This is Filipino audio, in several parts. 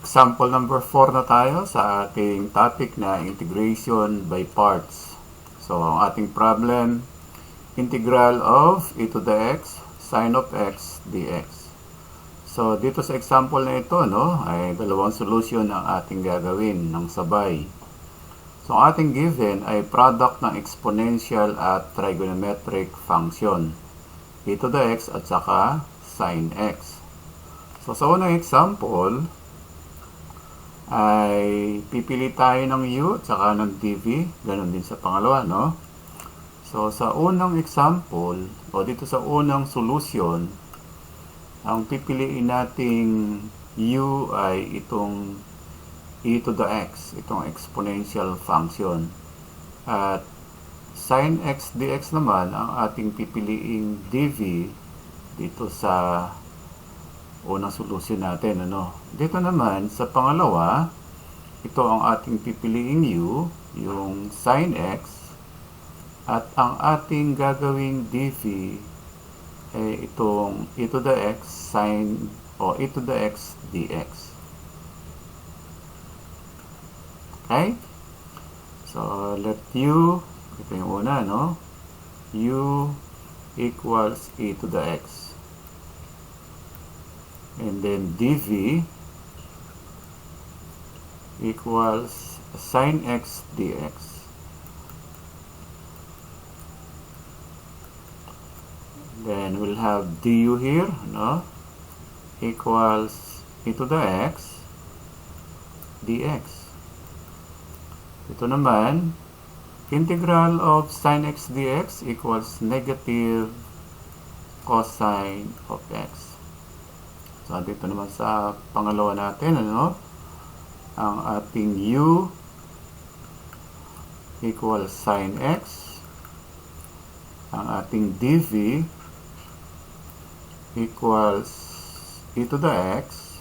Example number 4 na tayo sa ating topic na integration by parts. So, ang ating problem, integral of e to the x sine of x dx. So, dito sa example na ito, ay dalawang solution ang ating gagawin ng sabay. So, ang ating given ay product ng exponential at trigonometric function, e to the x at saka sine x. So, sa unang example, ay pipili tayo ng u at saka ng dv. Ganon din sa pangalawa, So, sa unang example, o dito sa unang solution, ang pipiliin nating u ay itong e to the x, itong exponential function. At sin x dx naman, ang ating pipiliing dv dito sa unang solusyon natin. Dito naman, sa pangalawa, ito ang ating pipiliing u, yung sin x, at ang ating gagawing dv ay itong e to the x sin o e to the x dx. Okay? So, let u, ito yung una, u equals e to the x. And then dv equals sin x dx. Then we'll have du here, equals e to the x dx. Ito naman, integral of sin x dx equals negative cosine of x. So, dito naman sa pangalawa natin, ang ating u equals sin x. Ang ating dv equals e to the x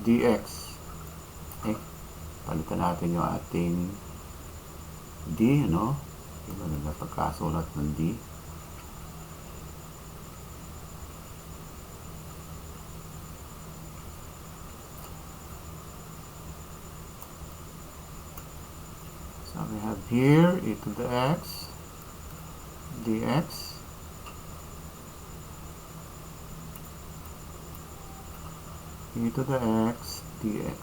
dx. Okay. Palitan natin yung ating d, Hindi na pagkasulat ng d. So we have here e to the x dx e to the x dx.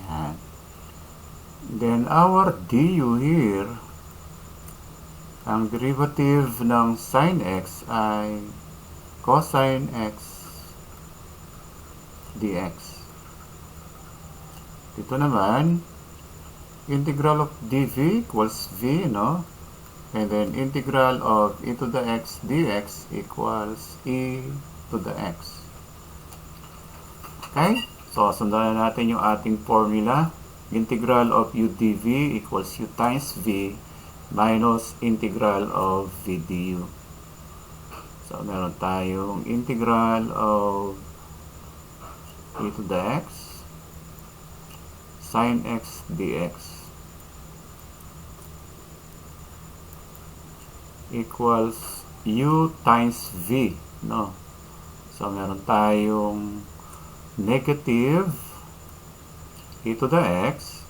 Yan. Then our du here, ang derivative ng sin x ay cosine x dx. Dito naman, integral of dv equals v, and then integral of e to the x dx equals e to the x. Okay? So, sundan na natin yung ating formula. Integral of u dv equals u times v minus integral of v du. So, meron tayong integral of e to the x sin x dx equals u times v, So, meron tayong negative e to the x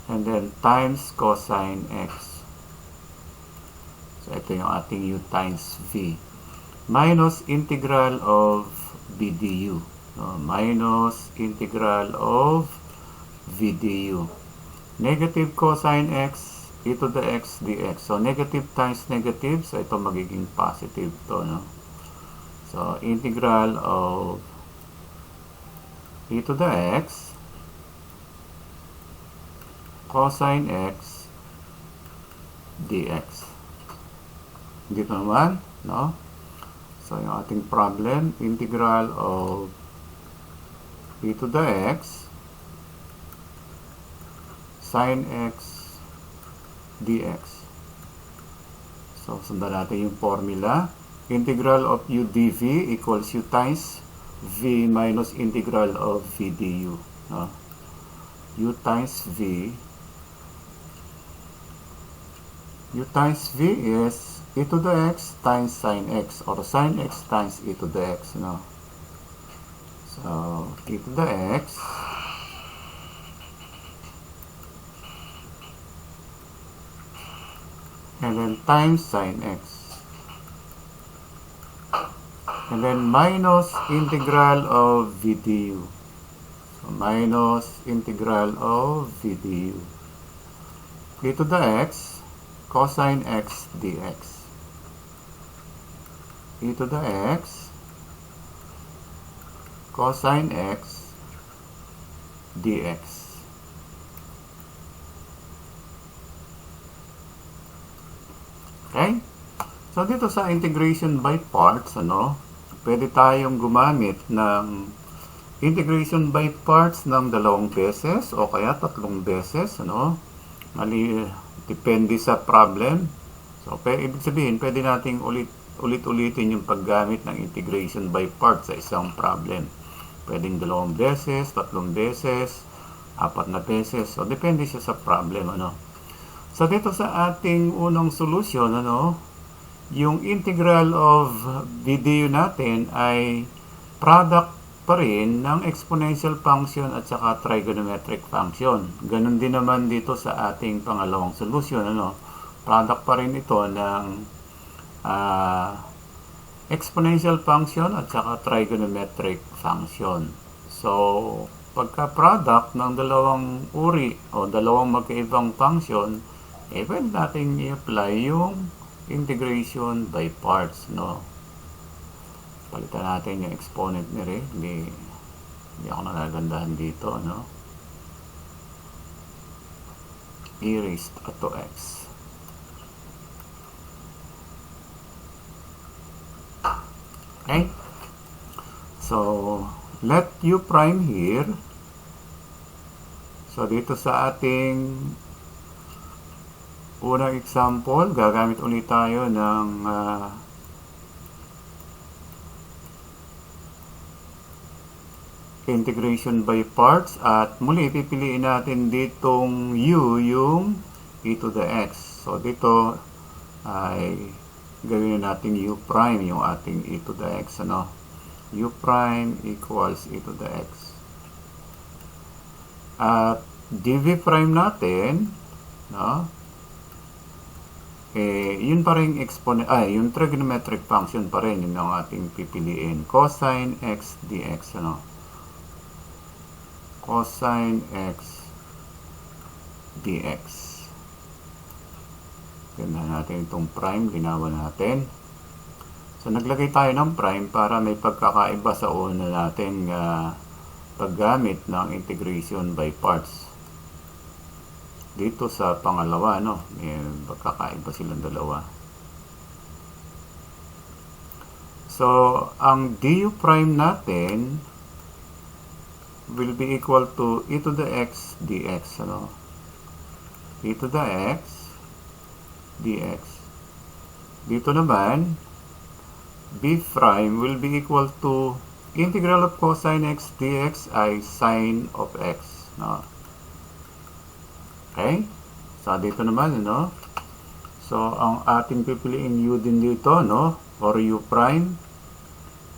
and then times cosine x. So, ito yung ating u times v minus integral of v du. Minus integral of v du. Negative cosine x e to the x dx. So, negative times negative. So, ito magiging positive to, So, integral of e to the x cosine x dx. Dito naman, So, yung ating problem, integral of e to the x sin x dx. So, sundan natin yung formula. Integral of u dv equals u times v minus integral of v du. U times v. U times v is e to the x times sin x, or sin x times e to the x. So, e to the x and then times sine x. And then minus integral of v du. So, minus integral of v du. E to the x cosine x dx. E to the x cosine x dx. Okay? So, dito sa integration by parts, pwede tayong gumamit ng integration by parts ng 2 beses o kaya 3 beses, depende sa problem. So, ibig sabihin, pwede nating ulit-ulitin yung paggamit ng integration by parts sa isang problem. Pwedeng 2 beses, 3 beses, 4 na beses. So, depende siya sa problem, So, dito sa ating unang solusyon, yung integral of v du natin ay product pa rin ng exponential function at saka trigonometric function. Ganon din naman dito sa ating pangalawang solusyon, Product pa rin ito ng exponential function at saka trigonometric function. So, pagka product ng dalawang uri o dalawang magkaibang function, pwede natin i-apply yung integration by parts, Palitan natin yung exponent ni Ray. Hindi ako nagagandahan dito, e raised to x. Okay? So, let u prime here. So, dito sa ating unang example, gagamit ulit tayo ng integration by parts at muli pipiliin natin ditong u yung e to the x. So, dito ay gawin natin u prime yung ating e to the x, u prime equals e to the x. At dv prime natin, yun pa rin yung trigonometric function pa rin, yun ang ating pipiliin. Cosine x dx, Cosine x dx. Ganda natin itong prime, ginawa natin. So, naglagay tayo ng prime para may pagkakaiba sa una natin paggamit ng integration by parts. Dito sa pangalawa, may pagkakaiba silang dalawa. So, ang du prime natin will be equal to e to the x dx, e to the x dx. Dito naman, b prime will be equal to integral of cosine x dx ay sine of x, Okay? So, dito naman, So, ang ating pipiliin u din dito, or u prime,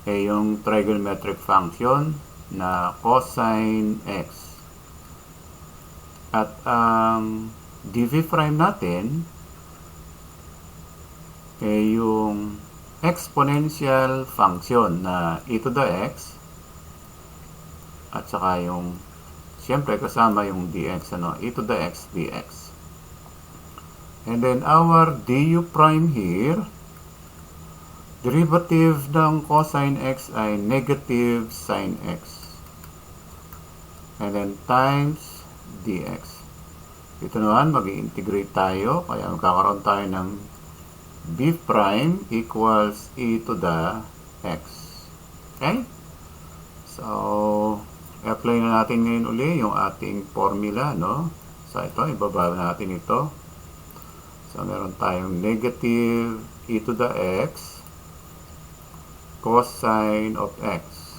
yung trigonometric function na cosine x. At ang dv prime natin yung exponential function na e to the x at saka yung siyempre kasama yung dx, e to the x dx. And then our du prime here, derivative ng cosine x ay negative sine x. And then times dx. Ito naman, mag-i-integrate tayo. Kaya magkakaroon tayo ng b prime equals e to the x. Okay? So, apply na natin ngayon uli yung ating formula, So, ito, ibaba natin ito. So, meron tayong negative e to the x cosine of x.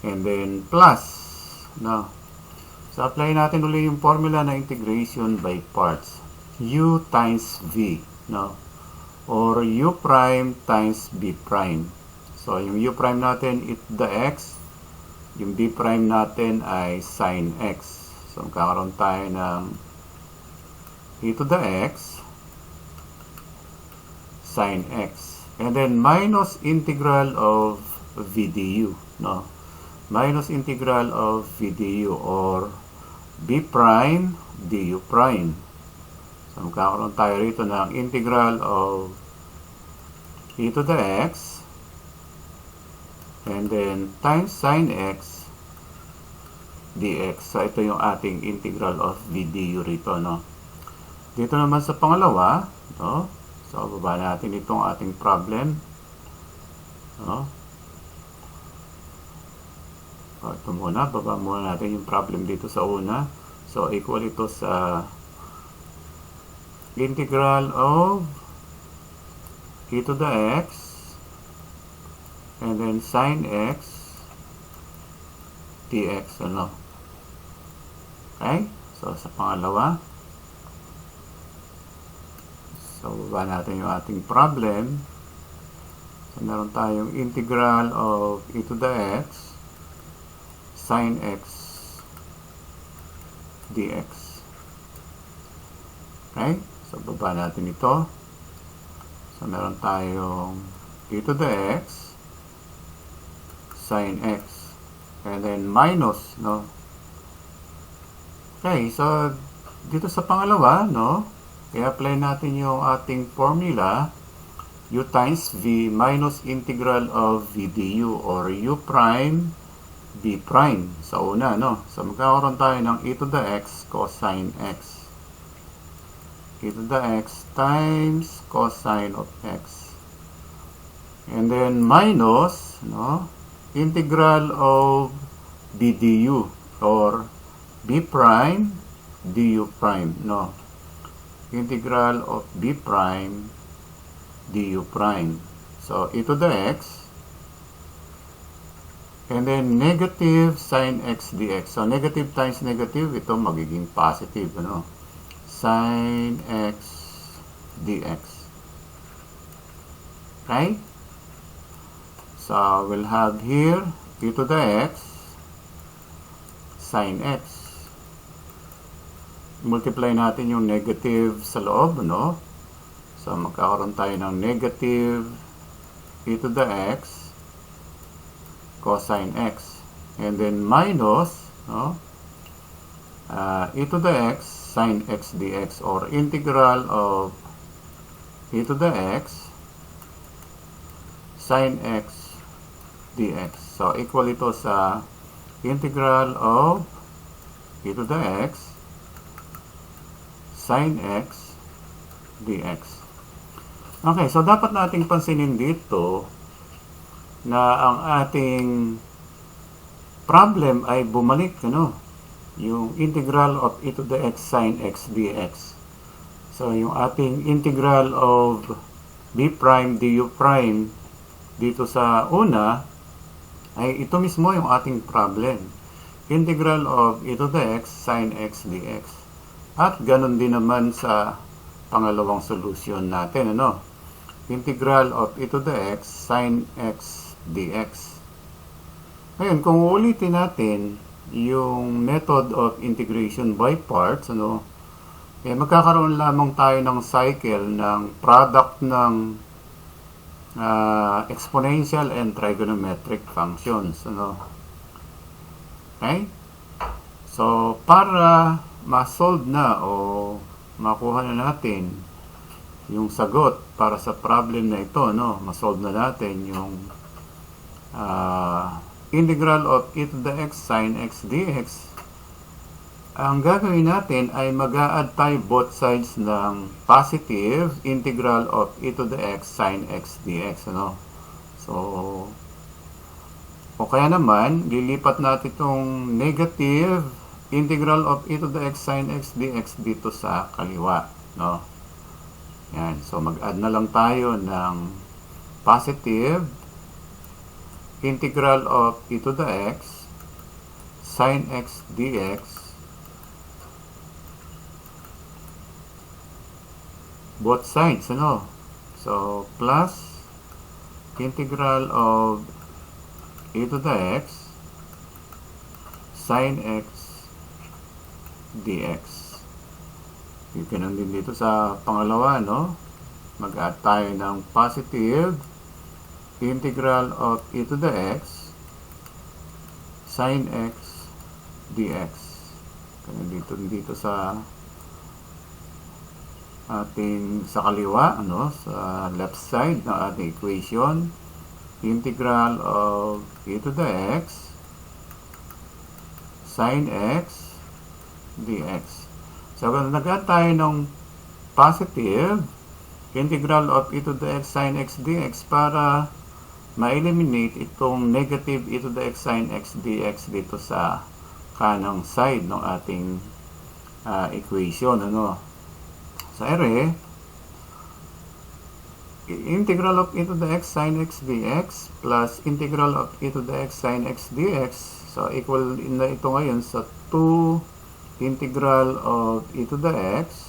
And then, plus, So, apply natin ulit yung formula na integration by parts. U times V, Or U prime times B prime. So, yung U prime natin, it the X, yung b prime natin ay sin x. So, magkakaroon tayo ng e to the x sin x. And then, minus integral of v du, no? Minus integral of v du or b prime du prime. So, magkakaroon tayo rito ng integral of e to the x and then times sin x dx. So, ito yung ating integral of v du rito, no? Dito naman sa pangalawa, no? So, baba natin itong ating problem, no? O, ito muna, baba muna natin yung problem dito sa una. So, equal ito sa integral of e to the x and then sin x dx, ano? Okay? So, sa pangalawa, so, baba natin yung ating problem. So, meron tayong integral of e to the x sin x dx. Okay? So, baba natin ito. So, meron tayong e to the x sin x and then minus, no? Okay, so dito sa pangalawa, no, i-apply natin yung ating formula u times v minus integral of v du or u prime v prime sa una, no? So magkakaroon tayo ng e to the x cosine x, e to the x times cosine of x, and then minus, no, integral of b du or b prime du prime, no, integral of b prime du prime. So, e to the x and then negative sin x dx. So, negative times negative, ito magiging positive, ano, sin x dx. Okay? So, we'll have here e to the x sin x. Multiply natin yung negative sa loob, no? So, magkakaroon tayo ng negative e to the x cosine x. And then minus, no? E to the x sin x dx or integral of e to the x sin x dx. So, equal ito sa integral of e to the x sin x dx. Okay, so dapat nating pansinin dito na ang ating problem ay bumalik, ano, yung integral of e to the x sin x dx. So, yung ating integral of b prime du prime dito sa una ay ito mismo yung ating problem. Integral of e to the x sin x dx. At ganun din naman sa pangalawang solution natin, ano? Integral of e to the x sin x dx. Ngayon, kung uulitin natin yung method of integration by parts, ano, eh, magkakaroon lamang tayo ng cycle ng product ng exponential and trigonometric functions, ano. Okay? So, para ma-solve na o makuha na natin yung sagot para sa problem na ito, no? Ma-solve na natin yung integral of e to the x sin x dx. Ang gagawin natin ay mag-a-add tayo both sides ng positive integral of e to the x sin x dx, ano? So, o kaya naman, lilipat natin itong negative integral of e to the x sin x dx dito sa kaliwa, no? Yan. So, mag-add na lang tayo ng positive integral of e to the x sin x dx both sides, ano? So, plus integral of e to the x sin x dx. Ganun din dito sa pangalawa, no? Mag-add tayo ng positive integral of e to the x sin x dx. Ganun dito sa ating sa kaliwa, ano, sa left side ng ating equation, integral of e to the x sin x dx. So, nag-add tayo ng positive integral of e to the x sin x dx para ma-eliminate itong negative e to the x sin x dx dito sa kanang side ng ating equation, ano. Sa ere, integral of e to the x sin x dx plus integral of e to the x sin x dx, so equal na ito ngayon sa 2 integral of e to the x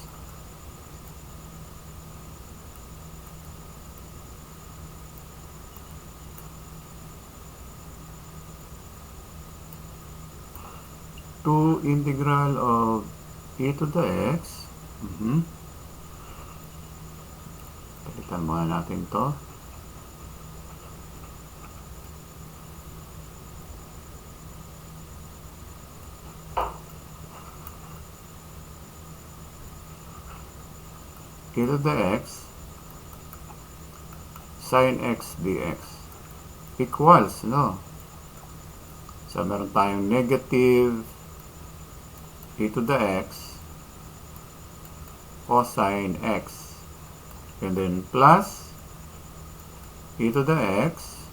integral of e to the x. Palitan muna natin to. E to the x sin x dx equals, no? So, meron tayong negative e to the x cosine x, and then plus e to the x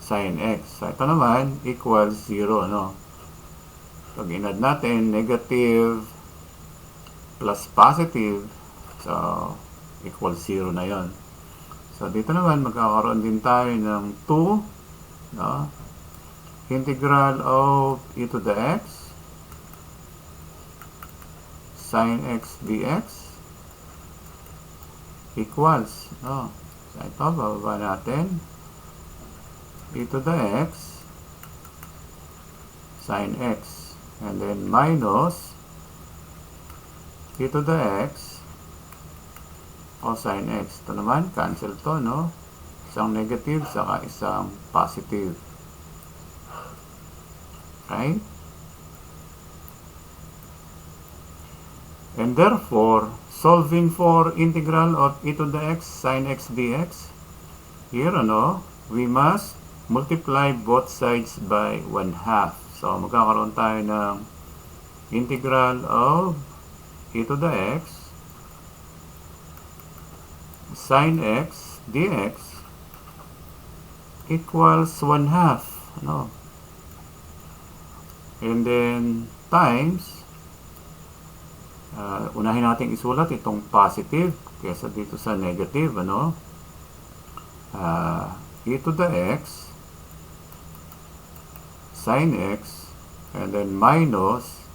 sin x. So, ito naman equals 0, no? Pag in-add natin, negative plus positive, so equals 0 na yon. So, dito naman magkakaroon din tayo ng 2, no? Integral of e to the x sin x dx equals, no? So, ito, bababa natin e to the x sin x, and then minus e to the x cosine x. Ito naman, cancel to, no? Isang negative saka isang positive. Okay? And therefore, solving for integral of e to the x sin x dx, here, ano, we must multiply both sides by 1/2. So, magkakaroon tayo ng integral of e to the x sin x dx equals 1/2, ano? And then times, unahin natin isulat itong positive kaysa dito sa negative, ano? E to the x sin x, and then minus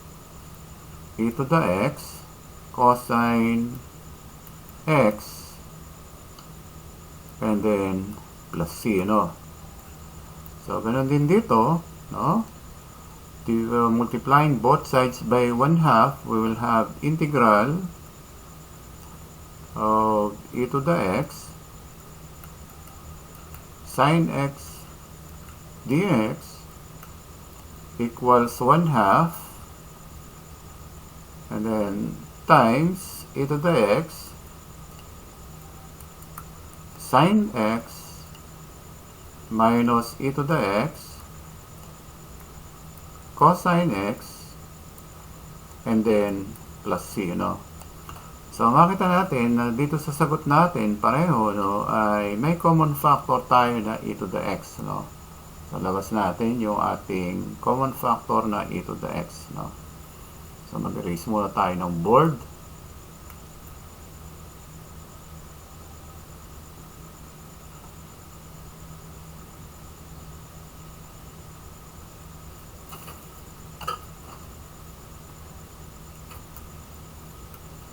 e to the x cosine x, and then plus c, no? So, ganun din dito, no? Multiplying both sides by 1/2, we will have integral of e to the x sin x dx equals 1/2, and then times e to the x sin x minus e to the x cosine x, and then plus c, no? So, makita natin na dito sa sagot natin, pareho, no, ay may common factor tayo na e to the x, no? So, labas natin yung ating common factor na e to the x, no? So, mag-erase muna tayo ng board.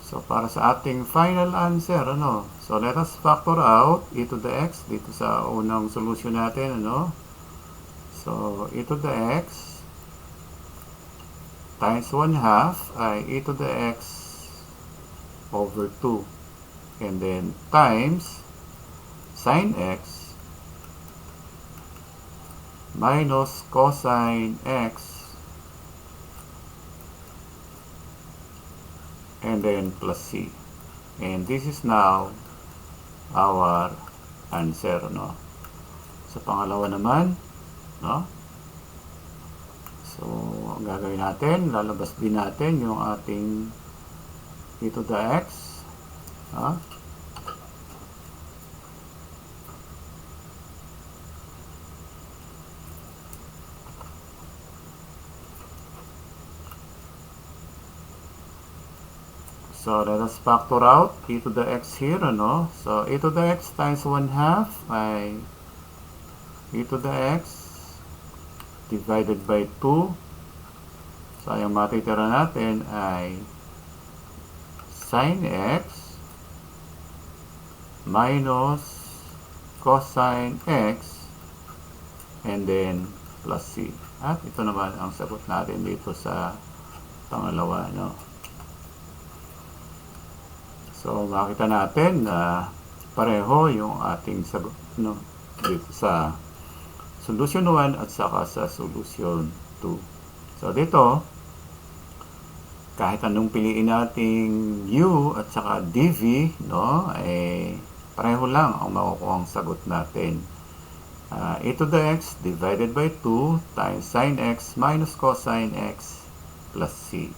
So, para sa ating final answer, ano? So, let us factor out e to the x dito sa unang solution natin, ano? So, e to the x times 1/2 ay e to the x over 2. And then times sine x minus cosine x, and then plus c. And this is now our answer, no? Sa pangalawa naman, no? So, ang gagawin natin, lalabas din natin yung ating e to the x, no? So, let us factor out e to the x here, ano? So, e to the x times 1/2 ay e to the x divided by 2. So, yung matitira natin ay sine x minus cosine x, and then plus c. At ito naman ang sagot natin dito sa pangalawa, no? So, makita natin na pareho yung ating sagot, no? Dito sa solution 1 at saka sa solution 2. So, dito, kahit anong piliin nating u at saka dv, no, eh, pareho lang ang makukuha ang sagot natin. E to the x divided by 2 times sine x minus cosine x plus c.